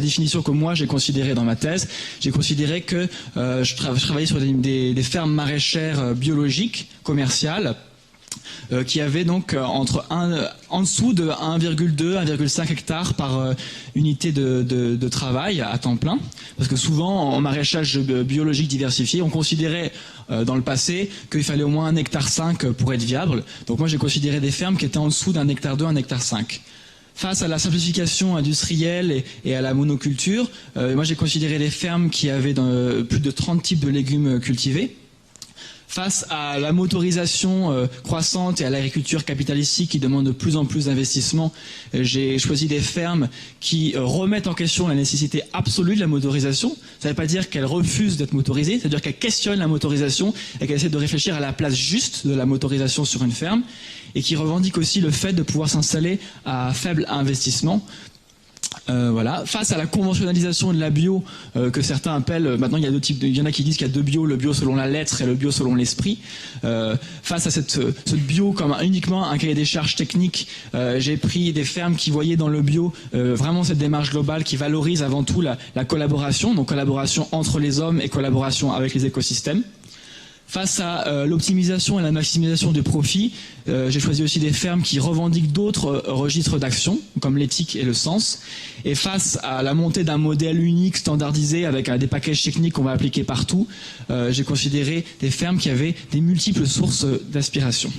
définition que moi j'ai considérée dans ma thèse, j'ai considéré que je travaillais sur des fermes maraîchères biologiques, commerciales, qui avaient donc en dessous de 1,2, 1,5 hectares par unité de travail à temps plein. Parce que souvent, en maraîchage biologique diversifié, on considérait dans le passé qu'il fallait au moins 1,5 hectare pour être viable. Donc moi j'ai considéré des fermes qui étaient en dessous d'1,2 hectare, 1,5 hectare. Face à la simplification industrielle et à la monoculture, moi j'ai considéré des fermes qui avaient plus de 30 types de légumes cultivés. Face à la motorisation croissante et à l'agriculture capitalistique qui demande de plus en plus d'investissement, j'ai choisi des fermes qui remettent en question la nécessité absolue de la motorisation. Ça ne veut pas dire qu'elles refusent d'être motorisées, c'est-à-dire qu'elles questionnent la motorisation et qu'elles essaient de réfléchir à la place juste de la motorisation sur une ferme, et qui revendiquent aussi le fait de pouvoir s'installer à faible investissement. Voilà. Face à la conventionnalisation de la bio, que certains appellent, maintenant il y a deux types, il y en a qui disent qu'il y a deux bio, le bio selon la lettre et le bio selon l'esprit. Face à cette bio comme uniquement un cahier des charges technique, j'ai pris des fermes qui voyaient dans le bio vraiment cette démarche globale qui valorise avant tout la collaboration, donc collaboration entre les hommes et collaboration avec les écosystèmes. Face à l'optimisation et la maximisation du profit, j'ai choisi aussi des fermes qui revendiquent d'autres registres d'action, comme l'éthique et le sens. Et face à la montée d'un modèle unique, standardisé, avec des packages techniques qu'on va appliquer partout, j'ai considéré des fermes qui avaient des multiples sources d'inspiration.